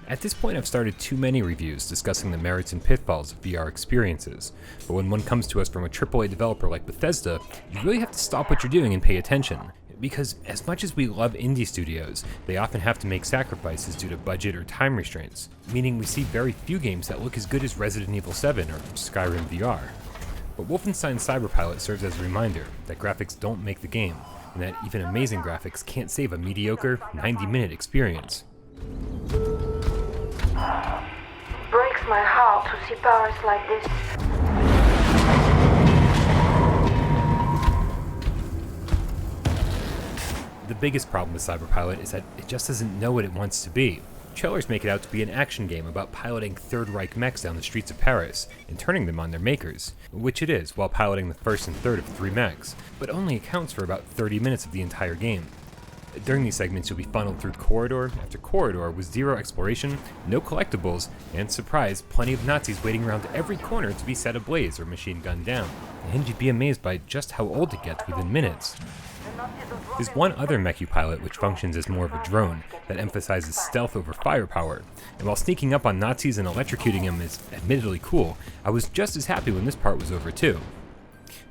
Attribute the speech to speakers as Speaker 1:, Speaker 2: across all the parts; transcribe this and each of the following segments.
Speaker 1: At this point, I've started too many reviews discussing the merits and pitfalls of VR experiences, but when one comes to us from a AAA developer like Bethesda, you really have to stop what you're doing and pay attention. Because as much as we love indie studios, they often have to make sacrifices due to budget or time restraints, meaning we see very few games that look as good as Resident Evil 7 or Skyrim VR. But Wolfenstein Cyberpilot serves as a reminder that graphics don't make the game, and that even amazing graphics can't save a mediocre 90-minute experience.
Speaker 2: Breaks my heart to see Paris like this.
Speaker 1: The biggest problem with Cyberpilot is that it just doesn't know what it wants to be. Trailers make it out to be an action game about piloting Third Reich mechs down the streets of Paris and turning them on their makers, which it is while piloting the first and third of 3 mechs, but only accounts for about 30 minutes of the entire game. During these segments, you'll be funneled through corridor after corridor with zero exploration, no collectibles, and surprise, plenty of Nazis waiting around every corner to be set ablaze or machine gunned down. And you'd be amazed by just how old it gets within minutes. There's one other mech you pilot which functions as more of a drone that emphasizes stealth over firepower, and while sneaking up on Nazis and electrocuting them is admittedly cool, I was just as happy when this part was over too.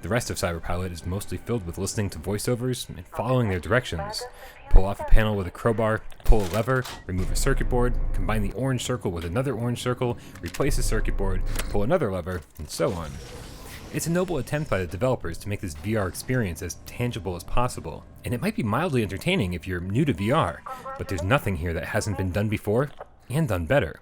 Speaker 1: The rest of Cyberpilot is mostly filled with listening to voiceovers and following their directions. Pull off a panel with a crowbar, pull a lever, remove a circuit board, combine the orange circle with another orange circle, replace a circuit board, pull another lever, and so on. It's a noble attempt by the developers to make this VR experience as tangible as possible, and it might be mildly entertaining if you're new to VR, but there's nothing here that hasn't been done before, and done better.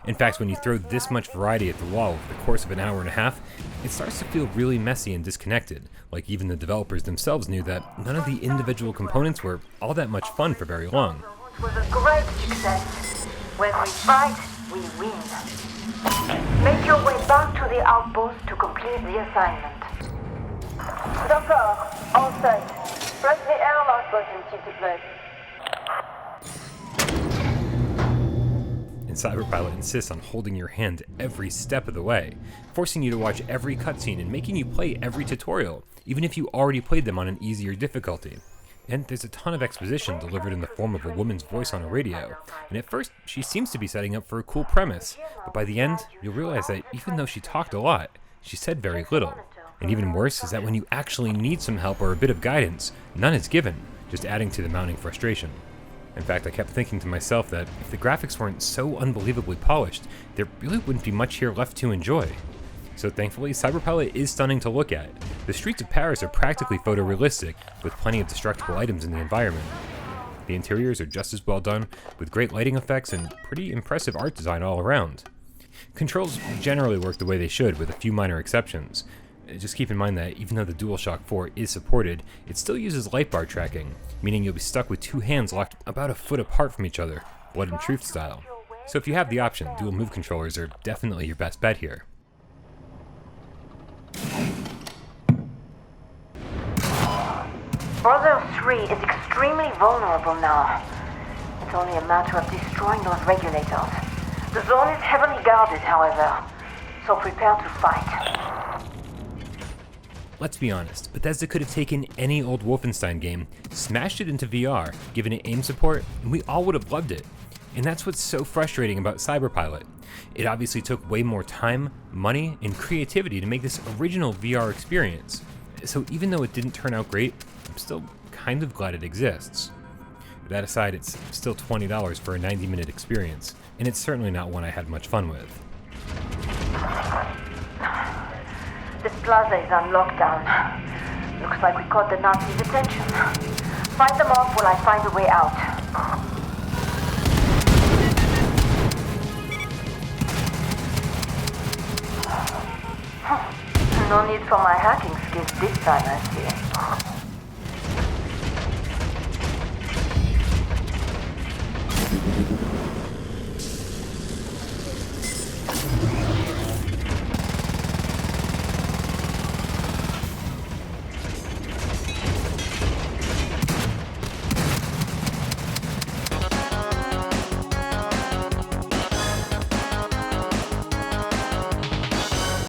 Speaker 1: In fact, when you throw this much variety at the wall over the course of an hour and a half, it starts to feel really messy and disconnected, like even the developers themselves knew that none of the individual components were all that much fun for very long.
Speaker 2: It was a great success. When we fight, we win. Make your way back to the outpost to complete the assignment. D'accord, all set. Press the airlock button, s'il te plaît.
Speaker 1: And Cyberpilot insists on holding your hand every step of the way, forcing you to watch every cutscene and making you play every tutorial, even if you already played them on an easier difficulty. And there's a ton of exposition delivered in the form of a woman's voice on a radio, and at first she seems to be setting up for a cool premise, but by the end you'll realize that even though she talked a lot, she said very little. And even worse is that when you actually need some help or a bit of guidance, none is given, just adding to the mounting frustration. In fact, I kept thinking to myself that if the graphics weren't so unbelievably polished, there really wouldn't be much here left to enjoy. So thankfully, Cyberpilot is stunning to look at. The streets of Paris are practically photorealistic, with plenty of destructible items in the environment. The interiors are just as well done, with great lighting effects and pretty impressive art design all around. Controls generally work the way they should, with a few minor exceptions. Just keep in mind that even though the DualShock 4 is supported, it still uses light bar tracking, meaning you'll be stuck with 2 hands locked about a foot apart from each other, Blood and Truth style. So if you have the option, dual move controllers are definitely your best bet here.
Speaker 2: Brother 3 is extremely vulnerable now. It's only a matter of destroying those regulators. The zone is heavily guarded, however, so prepare to fight.
Speaker 1: Let's be honest, Bethesda could have taken any old Wolfenstein game, smashed it into VR, given it aim support, and we all would have loved it. And that's what's so frustrating about Cyberpilot. It obviously took way more time, money, and creativity to make this original VR experience. So even though it didn't turn out great, I'm still kind of glad it exists. That aside, it's still $20 for a 90-minute experience, and it's certainly not one I had much fun with.
Speaker 2: This plaza is on lockdown. Looks like we caught the Nazis' attention. Fight them off while I find a way out. No need for my hacking skills this time, I see.